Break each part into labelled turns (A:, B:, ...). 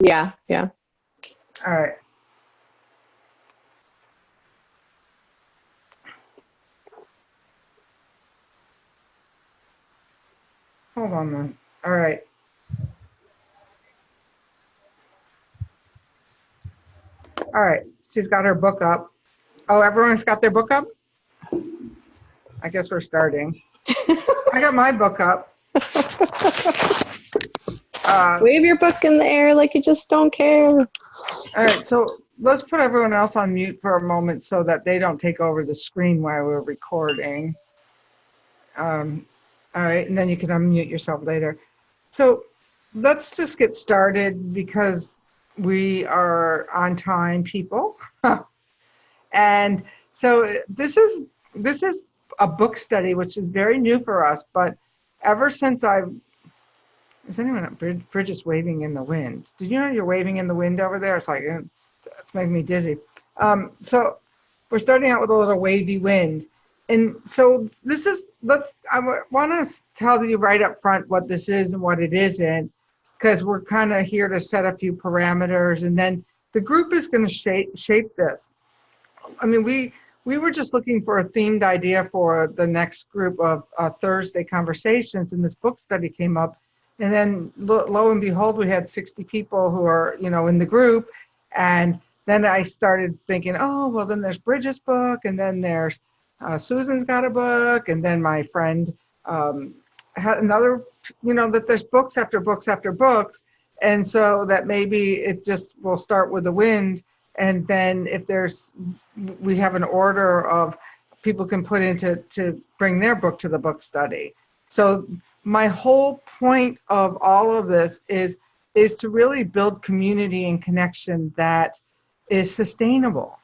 A: Yeah, yeah.
B: All right. Hold on then. All right. All right. She's got her book up. Oh, everyone's got their book up? I guess we're starting. I got my book up.
A: Wave your book in the air like you just don't care.
B: All right. So let's put everyone else on mute for a moment so that they don't take over the screen while we're recording. All right. And then you can unmute yourself later. So let's just get started because we are on time, people. And so this is a book study, which is very new for us. But ever since is anyone at Bridget's waving in the wind? Did you know you're waving in the wind over there? It's like, it's making me dizzy. So we're starting out with a little wavy wind. And so I want to tell you right up front what this is and what it isn't, because we're kind of here to set a few parameters, and then the group is going to shape this. I mean, we were just looking for a themed idea for the next group of Thursday conversations, and this book study came up. And then lo and behold, we had 60 people who are, in the group. And then I started thinking, oh, well, then there's Bridget's book, and then there's Susan's got a book, and then my friend had another, that there's books after books after books. And so that maybe it just will start with the wind. And then if we have an order of people can put in to bring their book to the book study. So my whole point of all of this is to really build community and connection that is sustainable.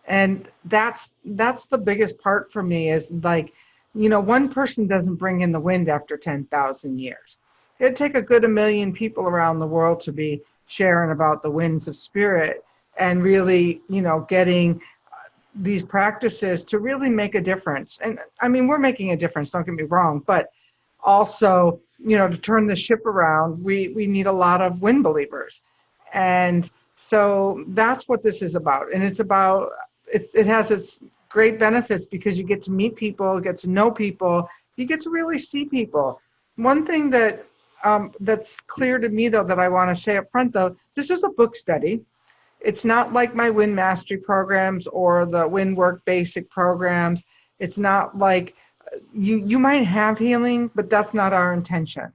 B: And that's the biggest part for me is like, one person doesn't bring in the wind after 10,000 years. It'd take a good 1 million people around the world to be sharing about the winds of spirit and really, getting these practices to really make a difference. And I mean, we're making a difference, don't get me wrong, but also, to turn the ship around, we need a lot of wind believers. And so that's what this is about. And it's about, it has its great benefits because you get to meet people, get to know people, you get to really see people. One thing that that's clear to me, though, that I want to say up front, though, this is a book study. It's not like my Wind Mastery programs or the Wind Work Basic programs. It's not like you might have healing, but that's not our intention.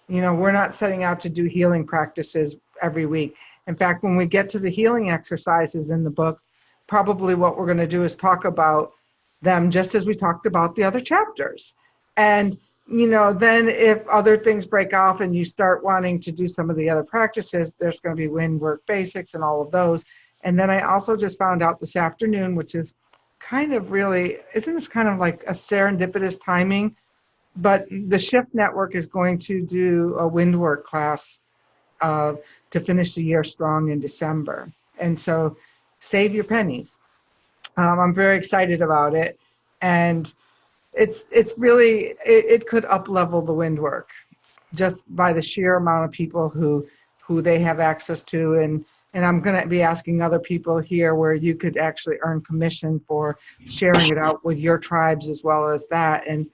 B: We're not setting out to do healing practices every week. In fact, when we get to the healing exercises in the book, probably what we're going to do is talk about them just as we talked about the other chapters. And then if other things break off and you start wanting to do some of the other practices, there's going to be Wind Work Basics and all of those. And then I also just found out this afternoon, which is kind of really, isn't this kind of like a serendipitous timing? But the Shift Network is going to do a wind work class to finish the year strong in December. And so save your pennies. I'm very excited about it. And it's really, it could up level the wind work just by the sheer amount of people who they have access to. And I'm going to be asking other people here where you could actually earn commission for sharing it out with your tribes as well as that. And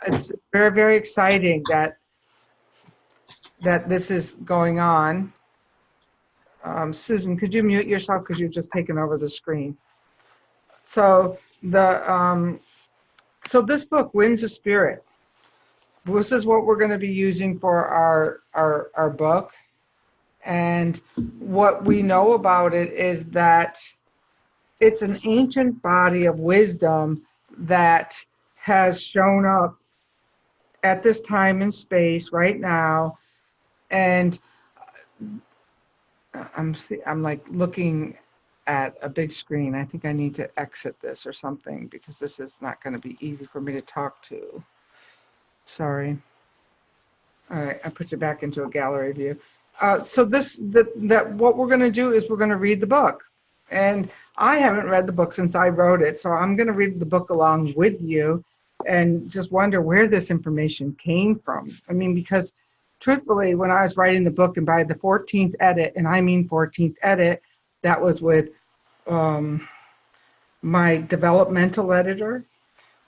B: it's very, very exciting that this is going on. Susan, could you mute yourself because you've just taken over the screen? So so this book, Winds of Spirit, this is what we're going to be using for our book. And what we know about it is that it's an ancient body of wisdom that has shown up at this time and space right now. And I'm like looking at a big screen. I think I need to exit this or something because this is not going to be easy for me to talk to. Sorry. All right, I put you back into a gallery view. So what we're going to do is we're going to read the book. And I haven't read the book since I wrote it, so I'm going to read the book along with you and just wonder where this information came from. I mean, because truthfully, when I was writing the book and by the 14th edit, and I mean 14th edit, that was with my developmental editor,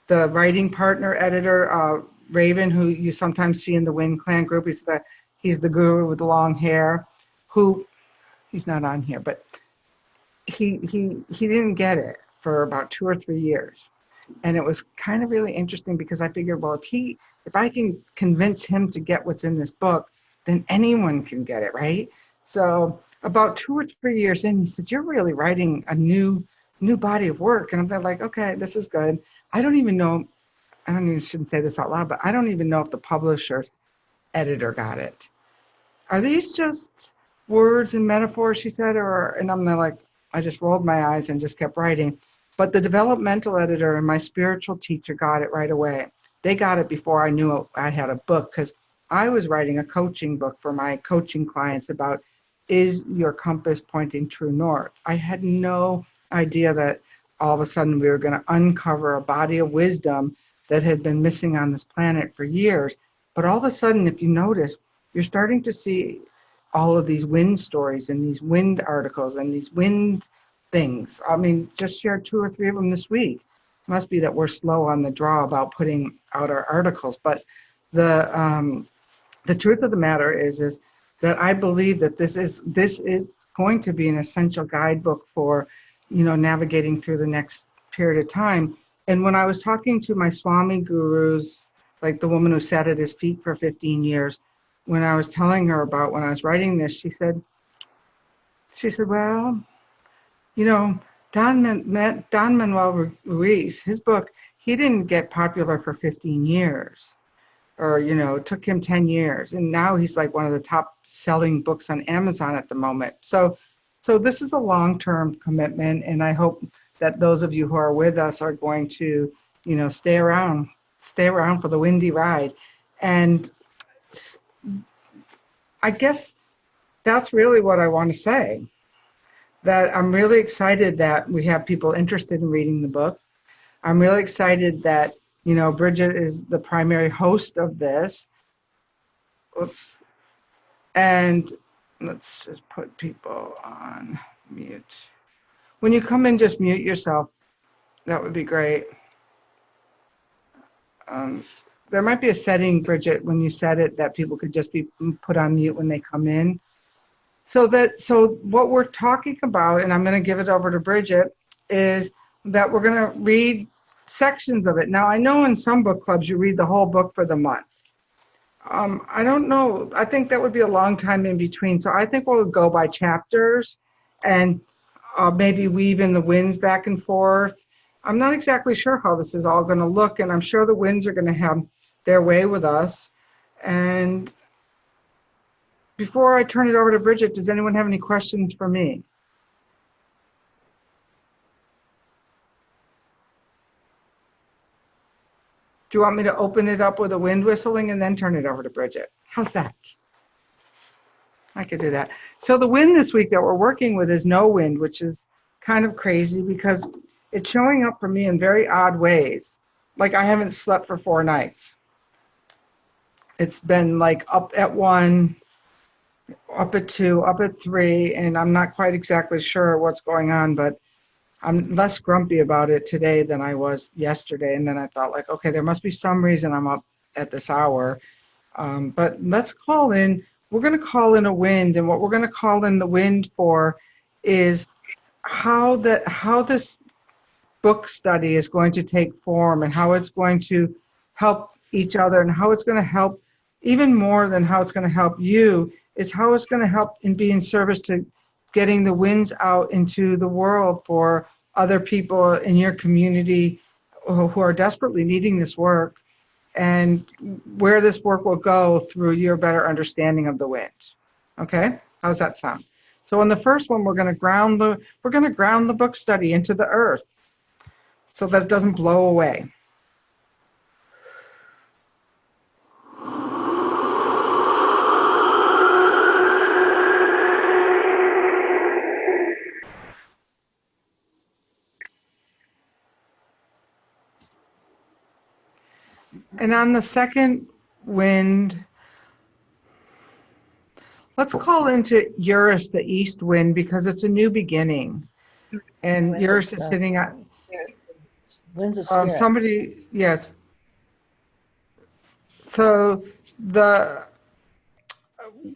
B: the writing partner editor, Raven, who you sometimes see in the Wind Clan group. He's the guru with the long hair, who he's not on here, but he didn't get it for about 2 or 3 years. And it was kind of really interesting because I figured, well, if I can convince him to get what's in this book, then anyone can get it, right? So about 2 or 3 years in, he said, "You're really writing a new body of work." And I'm like, okay, this is good. I don't even know, shouldn't say this out loud, but I don't even know if the publisher's editor got it. Are these just words and metaphors, she said, and I'm like, I just rolled my eyes and just kept writing. But the developmental editor and my spiritual teacher got it right away. They got it before I knew I had a book, because I was writing a coaching book for my coaching clients about, is your compass pointing true north? I had no idea that all of a sudden we were going to uncover a body of wisdom that had been missing on this planet for years. But all of a sudden, if you notice, you're starting to see all of these wind stories and these wind articles and these wind things. I mean, just shared 2 or 3 of them this week. It must be that we're slow on the draw about putting out our articles. But the truth of the matter is that I believe that this is going to be an essential guidebook for, navigating through the next period of time. And when I was talking to my Swami gurus, like the woman who sat at his feet for 15 years, when I was telling her about when I was writing this, she said, well, Don Manuel Ruiz, his book, he didn't get popular for 15 years, or, it took him 10 years. And now he's like one of the top selling books on Amazon at the moment. So this is a long-term commitment. And I hope that those of you who are with us are going to, stay around for the windy ride. And I guess that's really what I want to say. That I'm really excited that we have people interested in reading the book. I'm really excited that, Bridget is the primary host of this. Oops. And let's just put people on mute. When you come in, just mute yourself. That would be great. There might be a setting, Bridget, when you set it, that people could just be put on mute when they come in. So what we're talking about, and I'm going to give it over to Bridget, is that we're going to read sections of it. Now, I know in some book clubs you read the whole book for the month. I don't know. I think that would be a long time in between. So I think we'll go by chapters and maybe weave in the winds back and forth. I'm not exactly sure how this is all going to look, and I'm sure the winds are going to have their way with us. And before I turn it over to Bridget, does anyone have any questions for me? Do you want me to open it up with a wind whistling and then turn it over to Bridget? How's that? I could do that. So the wind this week that we're working with is no wind, which is kind of crazy because it's showing up for me in very odd ways. Like I haven't slept for 4 nights. It's been like up at 1, up at 2, up at 3, and I'm not quite exactly sure what's going on, but I'm less grumpy about it today than I was yesterday. And then I thought, like, okay, there must be some reason I'm up at this hour. But let's call in. We're going to call in a wind, and what we're going to call in the wind for is how this book study is going to take form, and how it's going to help each other, and how it's going to help, even more than how it's going to help you, is how it's going to help and be in service to getting the winds out into the world for other people in your community who are desperately needing this work, and where this work will go through your better understanding of the wind. Okay, how's that sound? So in the first one, we're going to ground the book study into the earth so that it doesn't blow away. And on the second wind, let's call into Eurus the east wind because it's a new beginning. And
C: Winds
B: Eurus
C: of
B: is sitting on
C: winds of spirit.
B: somebody, yes. So the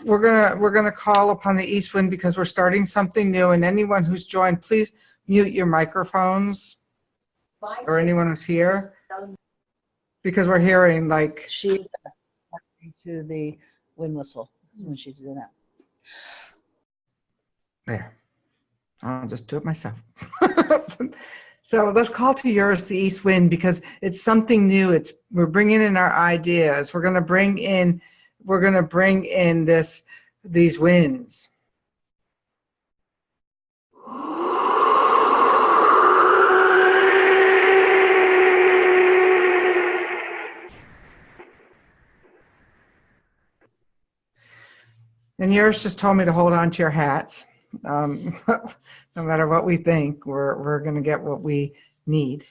B: we're gonna call upon the east wind because we're starting something new. And anyone who's joined, please mute your microphones, or anyone who's here, because we're hearing like
C: She's to the wind whistle when she's doing that.
B: there. I'll just do it myself. So let's call to Eurus the east wind because it's something new. We're bringing in our ideas. We're gonna bring in these winds. And Eurus just told me to hold on to your hats. No matter what we think, we're going to get what we need.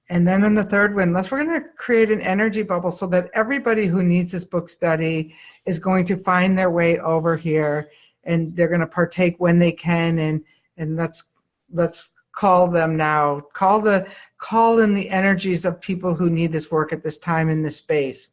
B: And then in the third wind, we're going to create an energy bubble so that everybody who needs this book study is going to find their way over here, and they're going to partake when they can. And let's call them now. Call in the energies of people who need this work at this time in this space.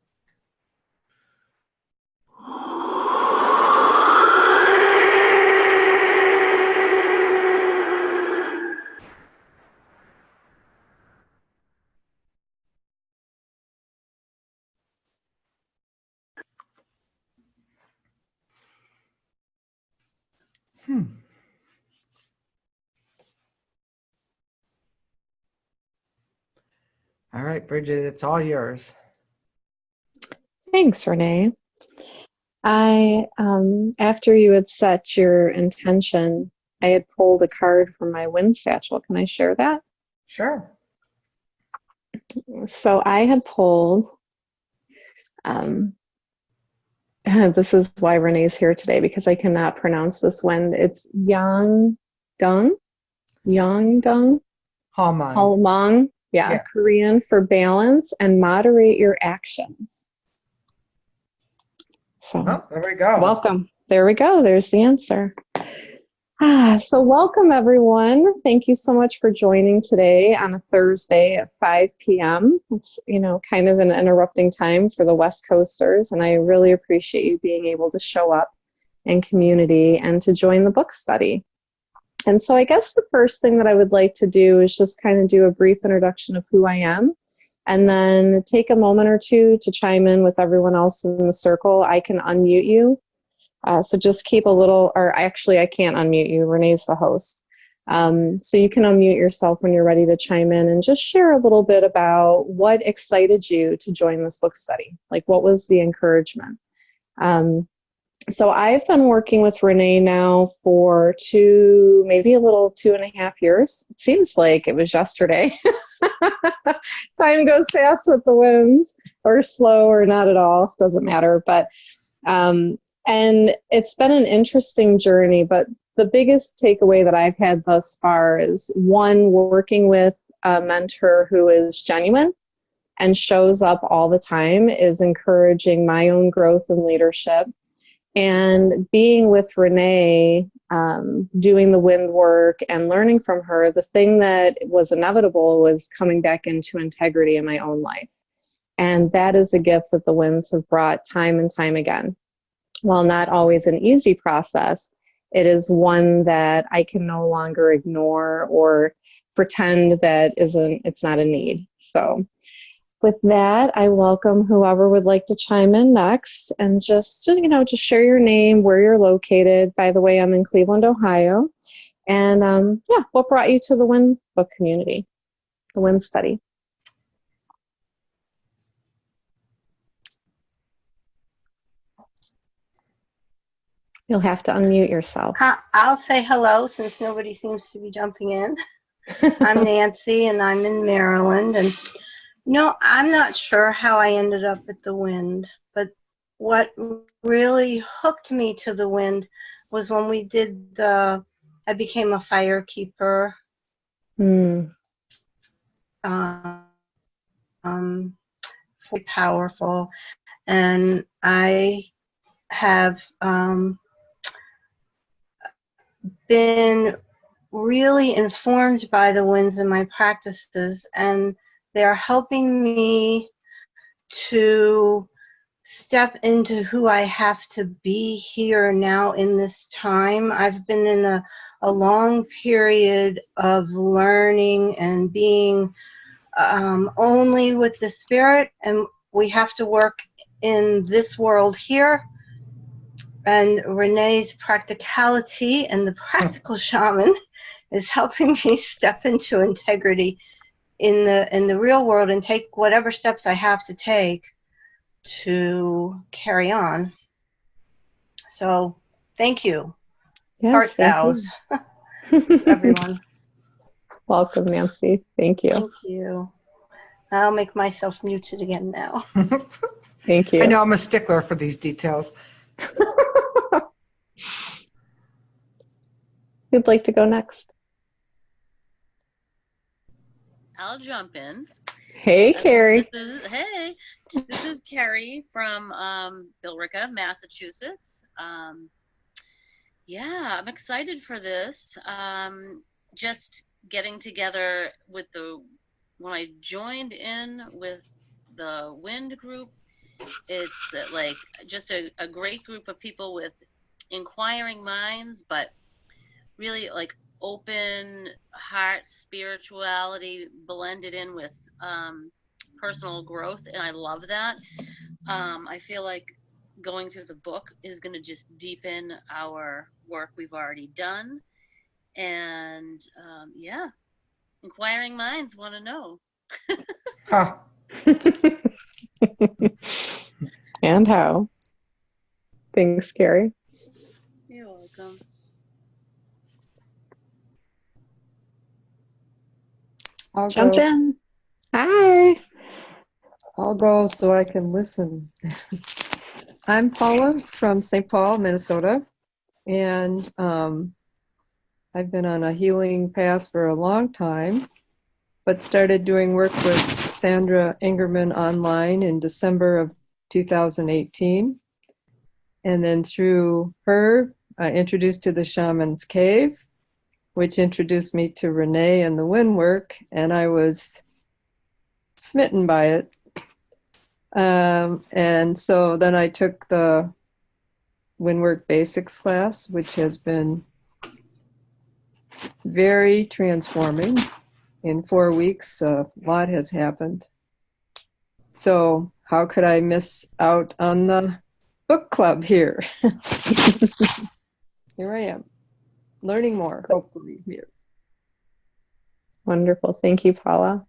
B: All right, Bridget, it's all yours.
A: Thanks, Renee. After you had set your intention, I had pulled a card from my wind satchel. Can I share that?
B: Sure.
A: So I had pulled, this is why Renee's here today, because I cannot pronounce this wind. It's Yang Dung,
B: Halmang.
A: Halmang, yeah, Korean for balance and moderate your actions. So
B: there we go.
A: welcome. There we go. There's the answer. So welcome, everyone. Thank you so much for joining today on a Thursday at 5 p.m. It's, kind of an interrupting time for the West Coasters, and I really appreciate you being able to show up in community and to join the book study. And so I guess the first thing that I would like to do is just kind of do a brief introduction of who I am, and then take a moment or two to chime in with everyone else in the circle. I can unmute you. So just keep a little, or actually I can't unmute you, Renee's the host. So you can unmute yourself when you're ready to chime in and just share a little bit about what excited you to join this book study. Like, what was the encouragement? So I've been working with Renee now for maybe a little 2.5 years. It seems like it was yesterday. Time goes fast with the winds, or slow, or not at all, doesn't matter. But and it's been an interesting journey, but the biggest takeaway that I've had thus far is, one, working with a mentor who is genuine and shows up all the time, is encouraging my own growth and leadership. And being with Renee, doing the wind work and learning from her, the thing that was inevitable was coming back into integrity in my own life. And that is a gift that the winds have brought time and time again. While not always an easy process, it is one that I can no longer ignore or pretend that it's not a need. So with that, I welcome whoever would like to chime in next, and just share your name, where you're located. By the way, I'm in Cleveland, Ohio. And what brought you to the Wind Book community, the Wind study? You'll have to unmute yourself.
D: I'll say hello since nobody seems to be jumping in. I'm Nancy, and I'm in Maryland. And I'm not sure how I ended up at the Wind, but what really hooked me to the Wind was when we did I became a fire keeper. Powerful, and I have been really informed by the winds in my practices, and they're helping me to step into who I have to be here now in this time. I've been in a long period of learning and being only with the spirit, and we have to work in this world here. And Renee's practicality and the practical shaman is helping me step into integrity in the real world and take whatever steps I have to take to carry on. So thank you.
A: Yes,
D: Heart
A: thank
D: vows,
A: you.
D: everyone.
A: Welcome, Nancy. Thank you.
D: Thank you. I'll make myself muted again now.
A: Thank
B: I
A: you.
B: know I'm a stickler for these details.
A: Who'd like to go next?
E: I'll jump in.
A: Hey, Carrie.
E: This is Carrie from Billerica, Massachusetts. Yeah, I'm excited for this. Just getting together with when I joined in with the Wind group, it's like just a great group of people with inquiring minds, but really like open heart spirituality blended in with personal growth, and I love that. I feel like going through the book is going to just deepen our work we've already done, and yeah, inquiring minds want to know.
B: Huh.
A: And how? Thanks, Carrie.
E: You're welcome.
F: I'll
A: Jump
F: go.
A: in. Hi.
F: I'll go so I can listen. I'm Paula from St. Paul, Minnesota, and I've been on a healing path for a long time, but started doing work with Sandra Ingerman online in December of 2018. And then through her, I introduced to the Shaman's Cave, which introduced me to Renee and the wind work, and I was smitten by it. And so then I took the Windwork Basics class, which has been very transforming. In 4 weeks, a lot has happened. So how could I miss out on the book club here? Here I am, learning more, hopefully, here.
A: Wonderful. Thank you, Paula.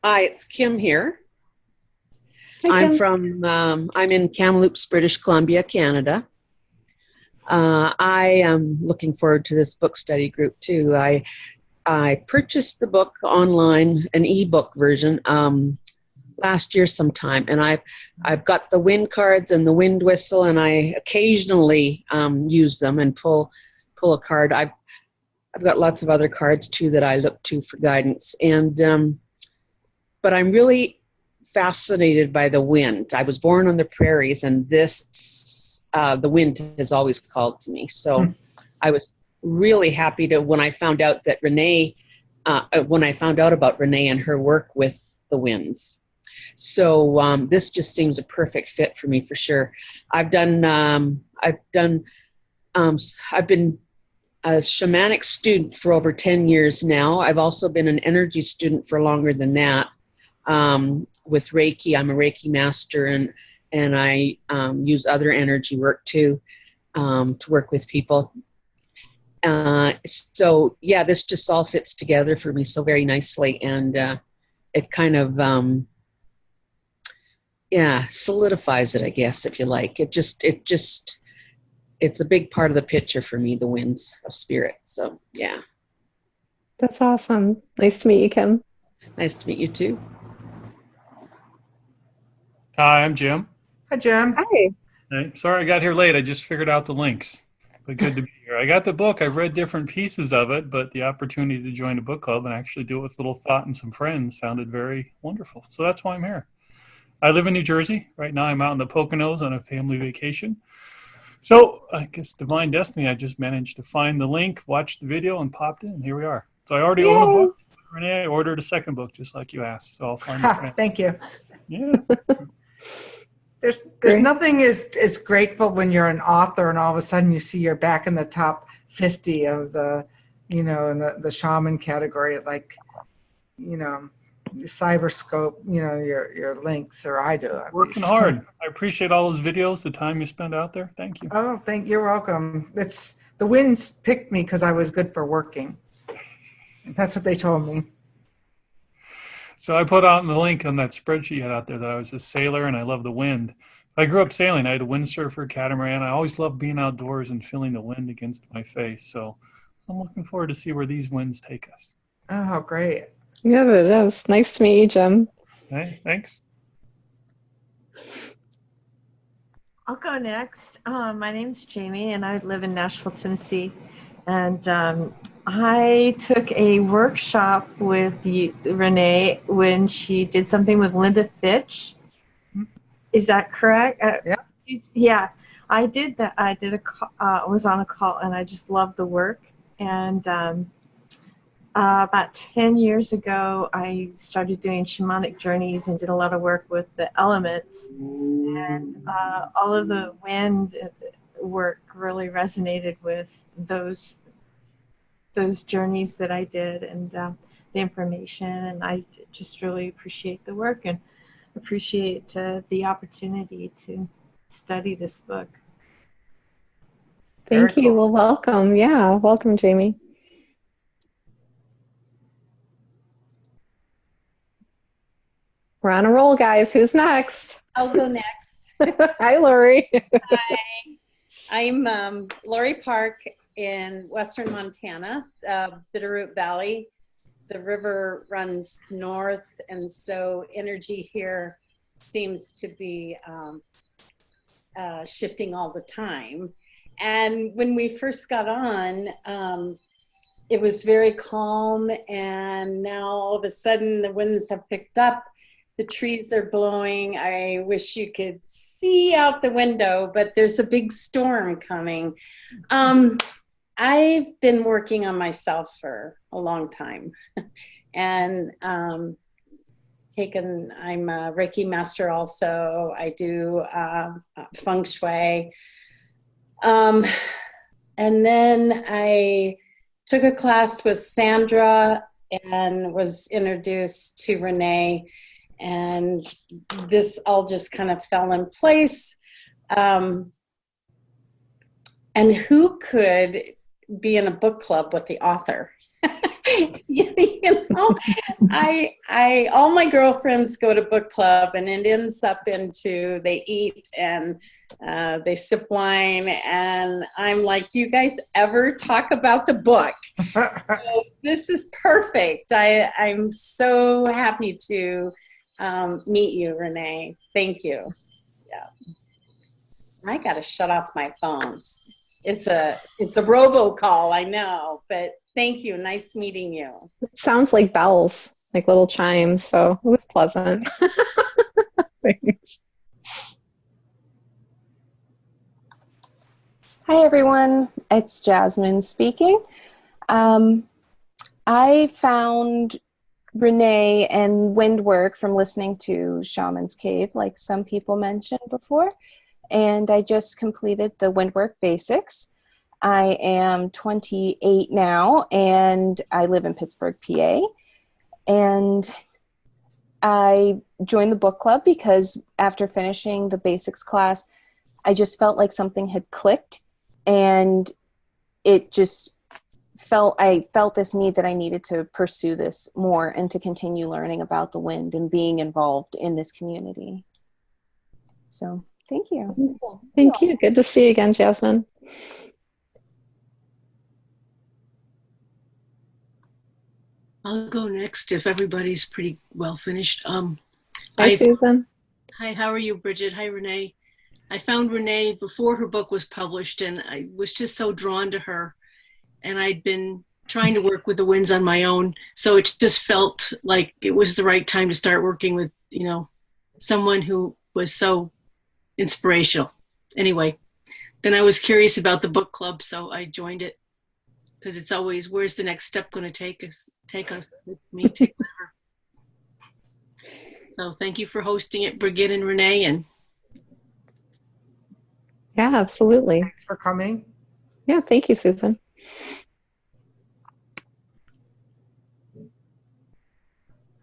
G: Hi, it's Kim here.
A: Hi, Kim.
G: I'm in Kamloops, British Columbia, Canada. I am looking forward to this book study group too. I purchased the book online, an ebook version, last year sometime, and I've got the wind cards and the wind whistle, and I occasionally use them and pull a card. I've got lots of other cards too that I look to for guidance, and but I'm really fascinated by the wind. I was born on the prairies, and the wind has always called to me. So I was really happy when I found out about Renee and her work with the winds. So this just seems a perfect fit for me for sure. I've been a shamanic student for over 10 years now. I've also been an energy student for longer than that. With Reiki, I'm a Reiki master, and I use other energy work too, to work with people. So yeah, this just all fits together for me so very nicely, and it kind of solidifies it, I guess, if you like. It's a big part of the picture for me, the winds of spirit. So yeah.
A: That's awesome. Nice to meet you, Kim.
G: Nice to meet you too.
H: Hi, I'm Jim.
B: Hi, Jim.
A: Hi.
H: Hey, sorry I got here late. I just figured out the links. But good to be here. I got the book. I've read different pieces of it, but the opportunity to join a book club and actually do it with little thought and some friends sounded very wonderful. So that's why I'm here. I live in New Jersey. Right now I'm out in the Poconos on a family vacation. So I guess divine destiny, I just managed to find the link, watch the video, and popped in. Here we are. So I already own a
A: Yay.
H: book. Renee, I ordered a second book, just like you asked. So I'll find a friend.
B: Thank you.
H: Yeah.
B: There's
A: Great.
B: nothing as grateful when you're an author and all of a sudden you see you're back in the top 50 of the, in the shaman category, like, Cyberscope, your links, or I do. At
H: Working
B: least.
H: hard. I appreciate all those videos, the time you spend out there. Thank you.
B: Oh, you're welcome. The winds picked me because I was good for working. That's what they told me.
H: So I put out the link on that spreadsheet you had out there that I was a sailor and I love the wind. I grew up sailing. I had a windsurfer, catamaran. I always loved being outdoors and feeling the wind against my face. So I'm looking forward to see where these winds take us.
B: Oh, great.
A: Yeah, it is. Nice to meet you, Jim.
H: Hey, thanks.
I: I'll go next. My name's Jamie, and I live in Nashville, Tennessee. And I took a workshop with Renee when she did something with Linda Fitch. Is that correct?
B: Yeah.
I: Yeah, I did that. I was on a call, and I just loved the work. And about 10 years ago, I started doing shamanic journeys and did a lot of work with the elements. And all of the wind work really resonated with those journeys that I did, and the information. And I just really appreciate the work and appreciate the opportunity to study this book.
A: Thank
B: Very
A: you.
B: cool.
A: Well, welcome. Yeah, welcome, Jamie. We're on a roll, guys. Who's next?
J: I'll go next.
A: Hi, Lori.
J: Hi. I'm Lori Park in western Montana, Bitterroot Valley. The river runs north, and so energy here seems to be shifting all the time. And when we first got on, it was very calm, and now all of a sudden the winds have picked up. The trees are blowing. I wish you could see out the window, but there's a big storm coming. I've been working on myself for a long time, and I'm a Reiki master also. I do feng shui. And then I took a class with Sandra and was introduced to Renee, and this all just kind of fell in place. And who could be in a book club with the author? All my girlfriends go to book club, and it ends up into they eat and they sip wine, and I'm like, do you guys ever talk about the book? So this is perfect. I'm so happy to meet you, Renee. Thank you. Yeah, I gotta shut off my phones. It's a robocall, I know, but thank you. Nice meeting you.
A: It sounds like bells, like little chimes, so it was pleasant. Thanks.
K: Hi, everyone. It's Jasmine speaking. I found Renee and wind work from listening to Shaman's Cave, like some people mentioned before. And I just completed the Windwork Basics. I am 28 now, and I live in Pittsburgh, PA. And I joined the book club because after finishing the basics class, I just felt like something had clicked, and it just I felt this need that I needed to pursue this more and to continue learning about the wind and being involved in this community. So thank you.
A: Thank you. Good to see you again, Jasmine.
L: I'll go next if everybody's pretty well finished.
A: Hi, Susan.
L: Hi, how are you, Bridget? Hi, Renee. I found Renee before her book was published, and I was just so drawn to her. And I'd been trying to work with the winds on my own, so it just felt like it was the right time to start working with, someone who was so inspirational. Anyway, then I was curious about the book club, so I joined it, because it's always, where's the next step going to take us, take whatever. So thank you for hosting it, Brigitte and Renee. And
A: Yeah, absolutely.
B: Thanks for coming.
A: Yeah, thank you, Susan.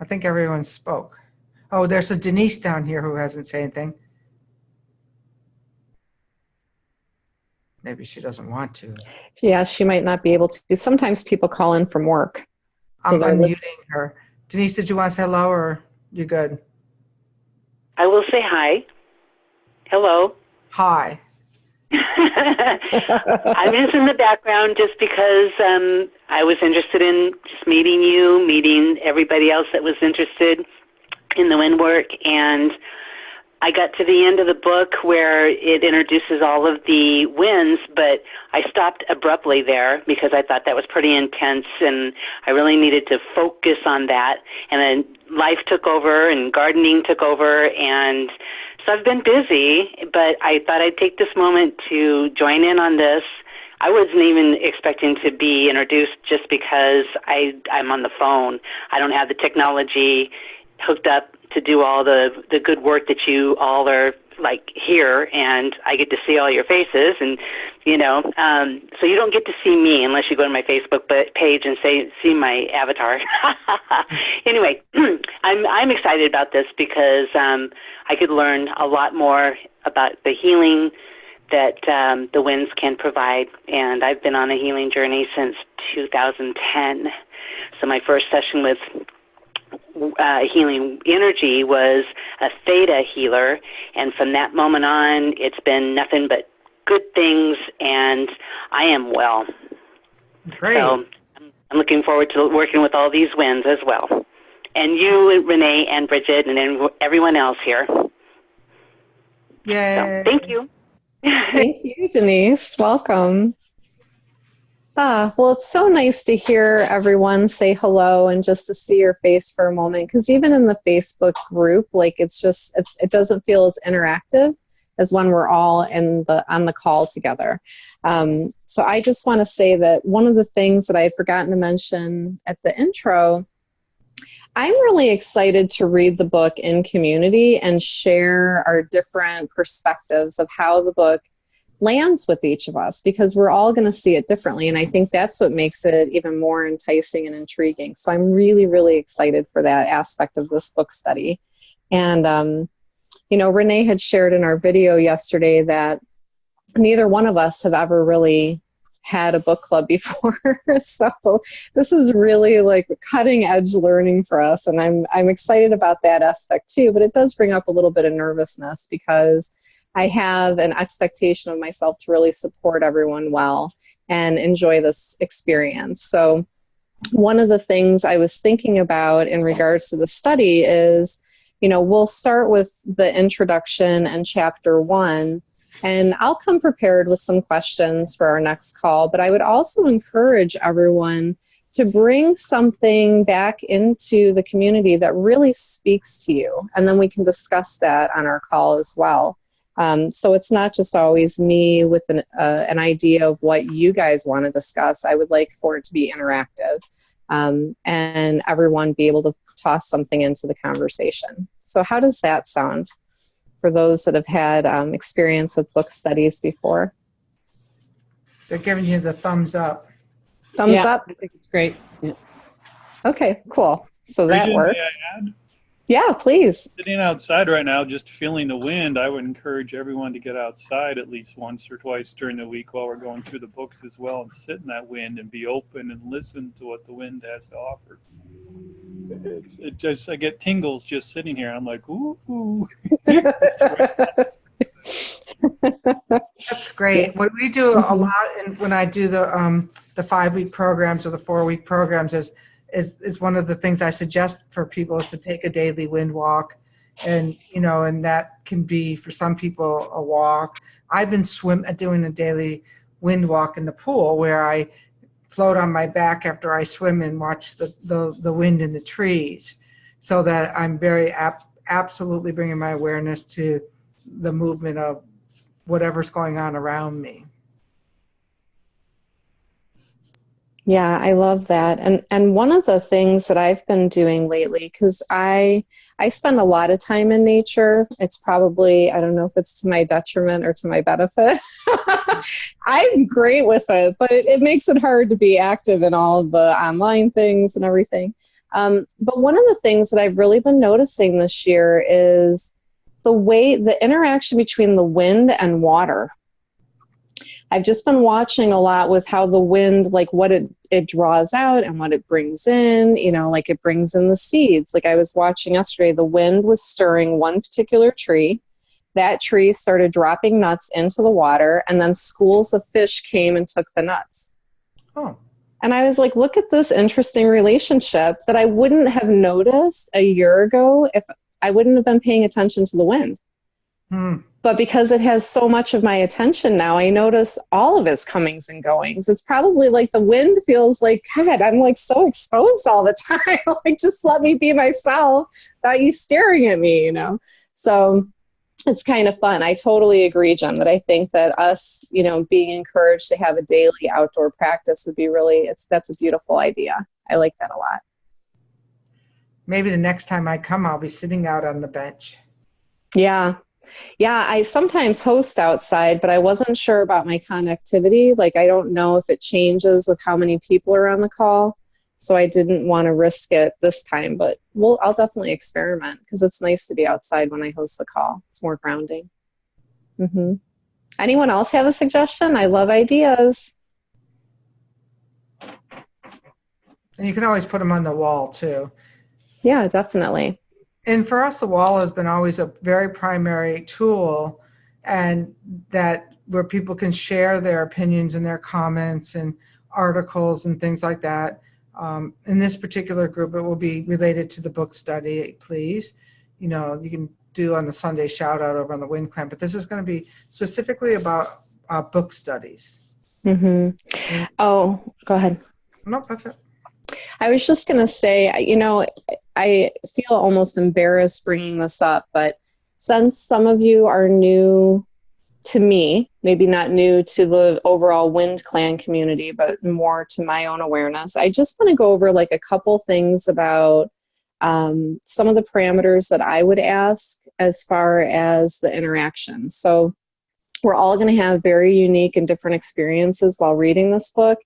B: I think everyone spoke. Oh, there's a Denise down here who hasn't said anything. Maybe she doesn't want to.
A: Yeah, she might not be able to. Sometimes people call in from work. So
B: I'm
A: they're
B: unmuting her. Denise, did you want to say hello, or you good?
M: I will say hi. Hello.
B: Hi.
M: I'm just in the background just because I was interested in just meeting you, meeting everybody else that was interested in the wind work, and I got to the end of the book where it introduces all of the winds, but I stopped abruptly there because I thought that was pretty intense, and I really needed to focus on that. And then life took over, and gardening took over, and so I've been busy, but I thought I'd take this moment to join in on this. I wasn't even expecting to be introduced just because I'm on the phone. I don't have the technology hooked up to do all the good work that you all are like here, and I get to see all your faces, and so you don't get to see me unless you go to my Facebook page and see my avatar. Anyway, I'm excited about this because I could learn a lot more about the healing that the winds can provide, and I've been on a healing journey since 2010. So my first session with healing energy was a theta healer, and from that moment on it's been nothing but good things, and I am well.
B: Great.
M: So I'm looking forward to working with all these winds as well, and you, Renee, and Bridget, and everyone else here.
B: Yay.
M: So, thank you.
A: Thank you, Denise. Welcome. Well, it's so nice to hear everyone say hello and just to see your face for a moment, because even in the Facebook group, like it doesn't feel as interactive as when we're all on the call together. So I just want to say that one of the things that I had forgotten to mention at the intro, I'm really excited to read the book in community and share our different perspectives of how the book lands with each of us, because we're all going to see it differently. And I think that's what makes it even more enticing and intriguing. So I'm really, really excited for that aspect of this book study. And, Renee had shared in our video yesterday that neither one of us have ever really had a book club before. So this is really like cutting edge learning for us. And I'm excited about that aspect too, but it does bring up a little bit of nervousness because I have an expectation of myself to really support everyone well and enjoy this experience. So one of the things I was thinking about in regards to the study is, we'll start with the introduction and chapter 1, and I'll come prepared with some questions for our next call, but I would also encourage everyone to bring something back into the community that really speaks to you, and then we can discuss that on our call as well. So it's not just always me with an idea of what you guys want to discuss. I would like for it to be interactive and everyone be able to toss something into the conversation. So how does that sound for those that have had experience with book studies before?
B: They're giving you the thumbs up.
A: Thumbs up?
G: I think it's great. Yeah.
A: Okay, cool. So that
H: Bridget,
A: works.
H: may I add?
A: Yeah, please.
H: Sitting outside right now, just feeling the wind, I would encourage everyone to get outside at least once or twice during the week while we're going through the books as well, and sit in that wind and be open and listen to what the wind has to offer. I get tingles just sitting here. I'm like, ooh.
B: That's great. What we do a lot, and when I do the 5-week programs or the 4-week programs, is one of the things I suggest for people is to take a daily wind walk, and and that can be for some people a walk. I've been doing a daily wind walk in the pool where I float on my back after I swim and watch the wind in the trees, so that I'm very absolutely bringing my awareness to the movement of whatever's going on around me.
A: Yeah, I love that. And one of the things that I've been doing lately, because I spend a lot of time in nature. It's probably, I don't know if it's to my detriment or to my benefit. I'm great with it, but it makes it hard to be active in all of the online things and everything. But one of the things that I've really been noticing this year is the interaction between the wind and water. I've just been watching a lot with how the wind, like what it draws out and what it brings in, like it brings in the seeds. Like I was watching yesterday, the wind was stirring one particular tree. That tree started dropping nuts into the water, and then schools of fish came and took the nuts.
B: Oh.
A: And I was like, look at this interesting relationship that I wouldn't have noticed a year ago if I wouldn't have been paying attention to the wind. But because it has so much of my attention now, I notice all of its comings and goings. It's probably like the wind feels like, God, I'm like so exposed all the time. Like, just let me be myself without you staring at me, So it's kind of fun. I totally agree, Jen, that I think that us, being encouraged to have a daily outdoor practice would be that's a beautiful idea. I like that a lot.
B: Maybe the next time I come, I'll be sitting out on the bench.
A: Yeah. Yeah, I sometimes host outside, but I wasn't sure about my connectivity. Like, I don't know if it changes with how many people are on the call. So I didn't want to risk it this time, but I'll definitely experiment because it's nice to be outside when I host the call. It's more grounding. Mm-hmm. Anyone else have a suggestion? I love ideas.
B: And you can always put them on the wall too.
A: Yeah, definitely.
B: And for us, the wall has been always a very primary tool, and that where people can share their opinions and their comments and articles and things like that. In this particular group, it will be related to the book study, please. You can do on the Sunday shout out over on the Wind Clan, but this is going to be specifically about book studies.
A: Mm-hmm. Oh, go ahead.
B: No, that's it.
A: I was just going to say, I feel almost embarrassed bringing this up, but since some of you are new to me, maybe not new to the overall Wind Clan community, but more to my own awareness, I just want to go over like a couple things about some of the parameters that I would ask as far as the interaction. So we're all going to have very unique and different experiences while reading this book.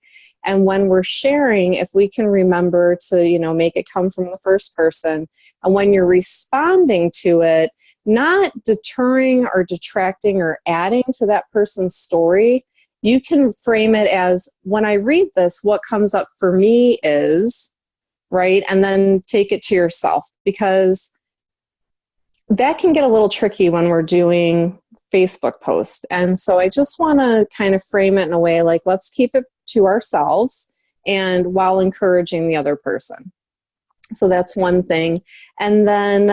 A: And when we're sharing, if we can remember to, make it come from the first person, and when you're responding to it, not deterring or detracting or adding to that person's story, you can frame it as, when I read this, what comes up for me is, right? And then take it to yourself, because that can get a little tricky when we're doing Facebook posts. And so I just want to kind of frame it in a way like, let's keep it to ourselves and while encouraging the other person. So that's one thing. And then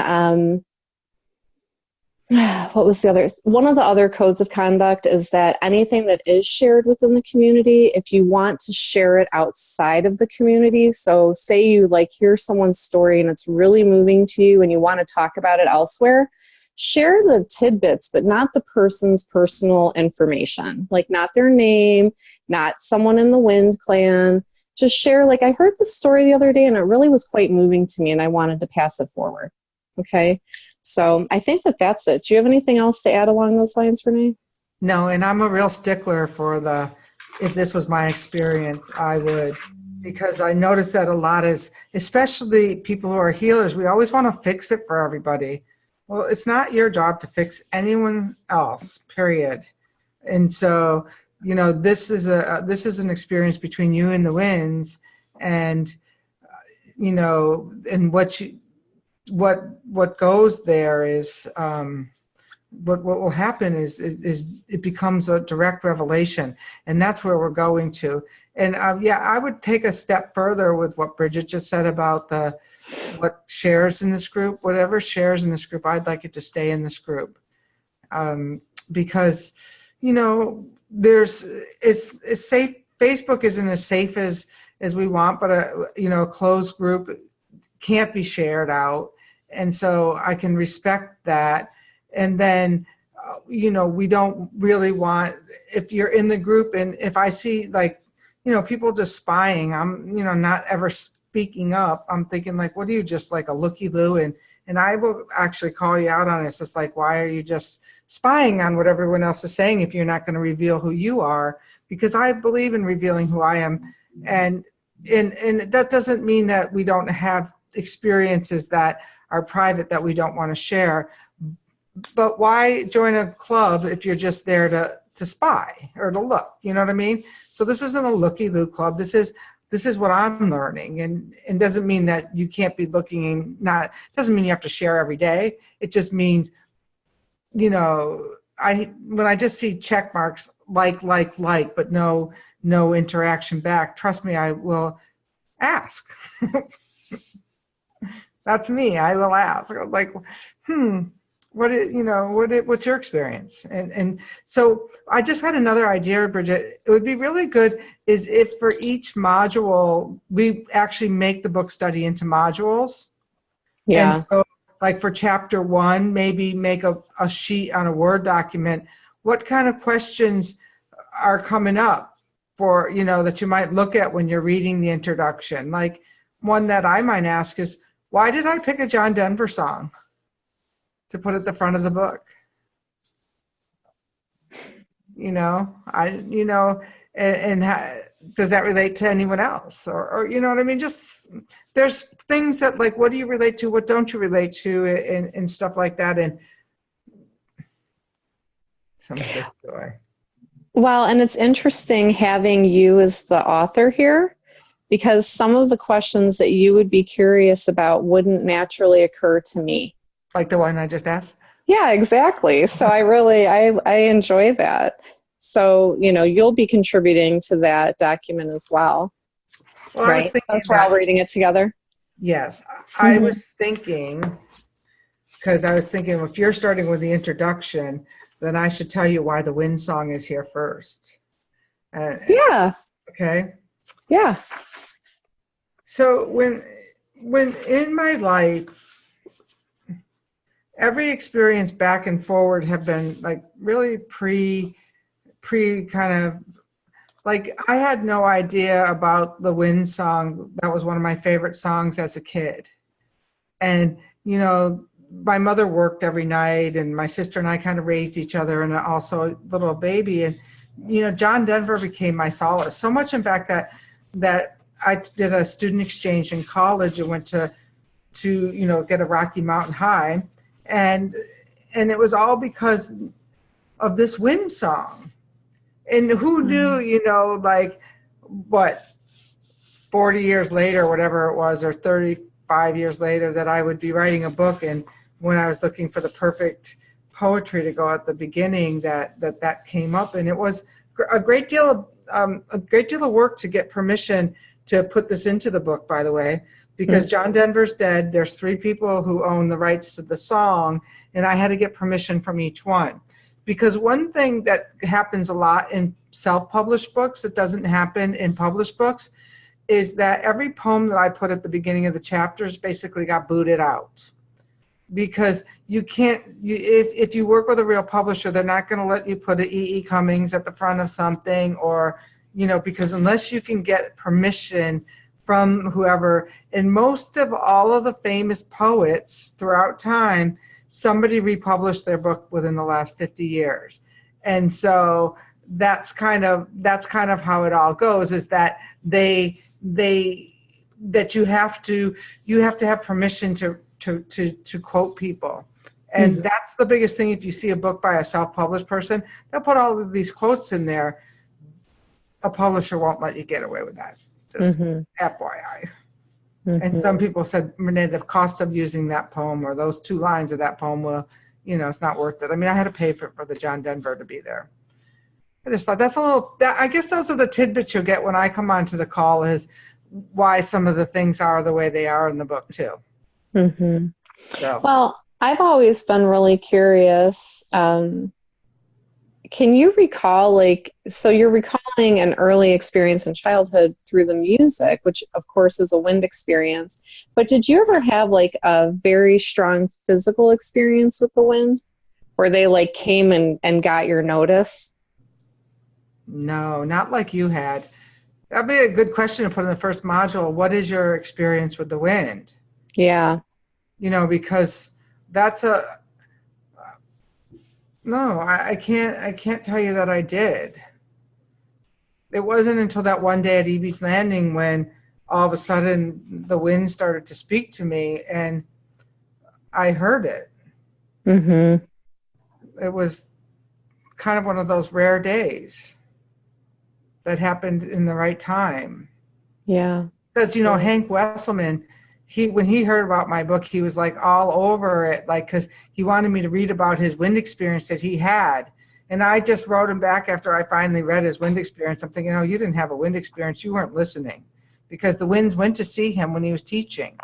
A: what was the other? One of the other codes of conduct is that anything that is shared within the community, if you want to share it outside of the community, so say you hear someone's story and it's really moving to you and you want to talk about it elsewhere, share the tidbits, but not the person's personal information, like not their name, not someone in the Wind Clan. Just share, I heard this story the other day and it really was quite moving to me and I wanted to pass it forward. Okay. So I think that's it. Do you have anything else to add along those lines, Renee?
B: No, and I'm a real stickler for if this was my experience, I would, because I notice that a lot especially people who are healers, we always want to fix it for everybody. Well, it's not your job to fix anyone else, period. And so, this is an experience between you and the winds, and and what goes there is what will happen is it becomes a direct revelation, and that's where we're going to. And I would take a step further with what Bridget just said about what shares in this group. Whatever shares in this group, I'd like it to stay in this group, because it's safe. Facebook isn't as safe as we want, but a closed group can't be shared out, and so I can respect that. And then, we don't really want, if you're in the group and if I see like, people just spying, I'm, not ever speaking up. I'm thinking like, what are you, just like a looky-loo? And I will actually call you out on it. It's just like, why are you just spying on what everyone else is saying if you're not going to reveal who you are? Because I believe in revealing who I am. And that doesn't mean that we don't have experiences that are private that we don't want to share. But why join a club if you're just there to spy or to look? You know what I mean? So this isn't a looky-loo club. This is what I'm learning, and doesn't mean that you can't be looking, and doesn't mean you have to share every day. It just means, when I just see check marks like, but no interaction back, trust me, I will ask. That's me. I will ask. Like, what's your experience? And so I just had another idea, Bridget. It would be really good is if for each module, we actually make the book study into modules.
A: Yeah.
B: And so like for chapter 1, maybe make a sheet on a Word document. What kind of questions are coming up for, that you might look at when you're reading the introduction? Like one that I might ask is, why did I pick a John Denver song to put at the front of the book? And how, does that relate to anyone else? Or you know what I mean? Just, there's things that like, what do you relate to? What don't you relate to? And stuff like that. And some just joy.
A: Well, and it's interesting having you as the author here, because some of the questions that you would be curious about wouldn't naturally occur to me.
B: Like the one I just asked?
A: Yeah, exactly. So I enjoy that. So, you'll be contributing to that document as well.
B: Well,
A: right? Since we're all reading it together.
B: Yes. I was thinking, because if you're starting with the introduction, then I should tell you why the wind song is here first.
A: Yeah.
B: Okay.
A: Yeah.
B: So when in my life, every experience back and forward have been like really pre kind of like, I had no idea about the wind song. That was one of my favorite songs as a kid. And, my mother worked every night, and my sister and I kind of raised each other, and also a little baby. And, John Denver became my solace. So much, in fact, that I did a student exchange in college and went to get a Rocky Mountain High. And it was all because of this wind song. And who knew, like what, 40 years later, whatever it was, or 35 years later, that I would be writing a book. And when I was looking for the perfect poetry to go at the beginning, that came up. And it was a great deal of work to get permission to put this into the book, by the way, because John Denver's dead. There's 3 people who own the rights to the song, and I had to get permission from each one. Because one thing that happens a lot in self-published books that doesn't happen in published books is that every poem that I put at the beginning of the chapters basically got booted out. Because you can't, if you work with a real publisher, they're not going to let you put an E.E. Cummings at the front of something, or, because unless you can get permission from whoever, and most of all of the famous poets throughout time, somebody republished their book within the last 50 years. And so that's kind of how it all goes, is that that you have to have permission to quote people. And that's the biggest thing. If you see a book by a self-published person, they'll put all of these quotes in there. A publisher won't let you get away with that. Just FYI. And some people said, Renee, the cost of using that poem or those 2 lines of that poem, will, it's not worth it. I mean, I had to pay for the John Denver to be there. I just thought I guess those are the tidbits you'll get when I come onto the call, is why some of the things are the way they are in the book too. So.
A: Well, I've always been really curious, Can you recall, like, so you're recalling an early experience in childhood through the music, which of course is a wind experience, but did you ever have like a very strong physical experience with the wind where they like came and got your notice?
B: No, not like you had. That'd be a good question to put in the first module. What is your experience with the wind?
A: Yeah.
B: You know, because that's a, no, I can't tell you that I did. It wasn't until that one day at Evie's Landing when all of a sudden the wind started to speak to me and I heard it.
A: Mm-hmm.
B: It was kind of one of those rare days that happened in the right time.
A: Yeah.
B: Because, you know, Hank Wesselman, when he heard about my book, he was like all over it, like, because he wanted me to read about his wind experience that he had. And I just wrote him back after I finally read his wind experience. I'm thinking, oh, you didn't have a wind experience. You weren't listening. Because the winds went to see him when he was teaching.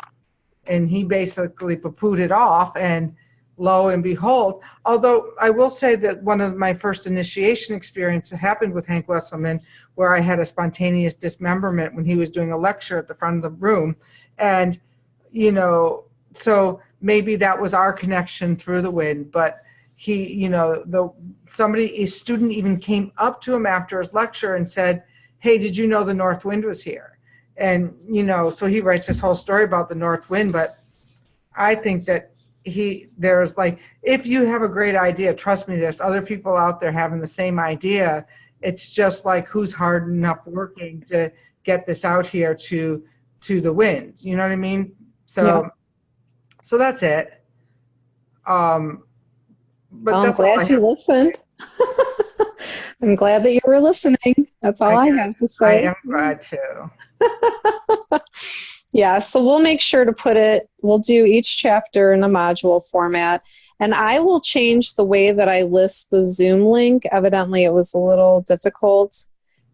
B: And he basically poo-pooed it off. And lo and behold, although I will say that one of my first initiation experiences happened with Hank Wesselman, where I had a spontaneous dismemberment when he was doing a lecture at the front of the room. And, you know, so maybe that was our connection through the wind, but he, you know, a student even came up to him after his lecture and said, hey, did you know the north wind was here? And, you know, so he writes this whole story about the north wind, but I think that there's like, if you have a great idea, trust me, there's other people out there having the same idea. It's just like, who's hard enough working to get this out here to the wind, you know what I mean? So that's it. But
A: Well, I'm
B: that's all I
A: glad you
B: have.
A: listened. I'm glad that you were listening. That's all I have to
B: I
A: say.
B: am glad too.
A: Yeah, so we'll make sure to we'll do each chapter in a module format. And I will change the way that I list the Zoom link. Evidently, it was a little difficult.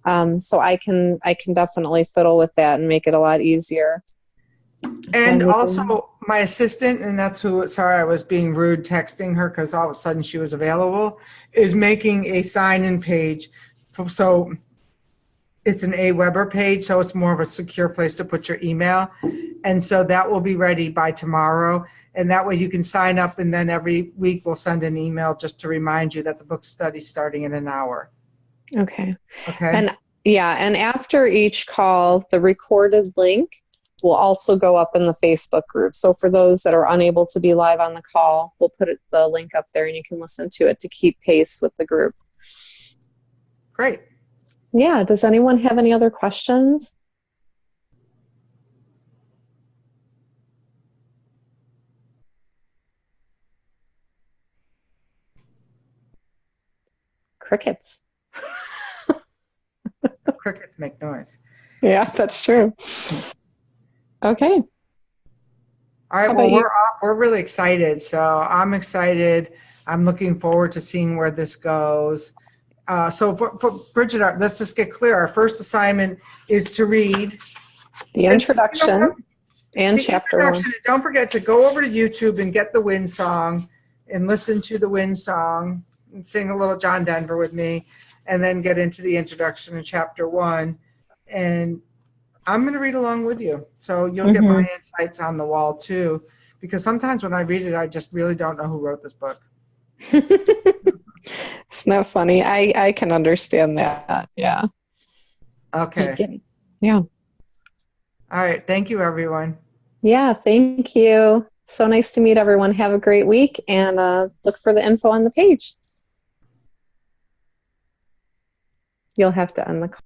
A: So I can definitely fiddle with that and make it a lot easier.
B: And also my assistant, and that's who, sorry, I was being rude texting her because all of a sudden she was available, is making a sign-in page. So it's an Aweber page, so it's more of a secure place to put your email. And so that will be ready by tomorrow. And that way you can sign up, and then every week we'll send an email just to remind you that the book study's starting in an hour.
A: Okay.
B: Okay.
A: And yeah, and after each call, the recorded link will also go up in the Facebook group. So for those that are unable to be live on the call, we'll put the link up there and you can listen to it to keep pace with the group.
B: Great.
A: Yeah. Does anyone have any other questions? Crickets.
B: Crickets make noise.
A: Yeah, that's true. Okay.
B: All right, well, we're off. We're really excited. So I'm excited. I'm looking forward to seeing where this goes. So for Bridget, let's just get clear. Our first assignment is to read
A: the introduction and chapter 1.
B: Don't forget to go over to YouTube and get the Wind Song and listen to the Wind Song and sing a little John Denver with me, and then get into the introduction in chapter 1. And I'm going to read along with you. So you'll get my insights on the wall too, because sometimes when I read it, I just really don't know who wrote this book.
A: It's not funny. I can understand that. Yeah.
B: Okay.
A: Yeah.
B: All right. Thank you, everyone.
A: Yeah. Thank you. So nice to meet everyone. Have a great week, and look for the info on the page. You'll have to end the call.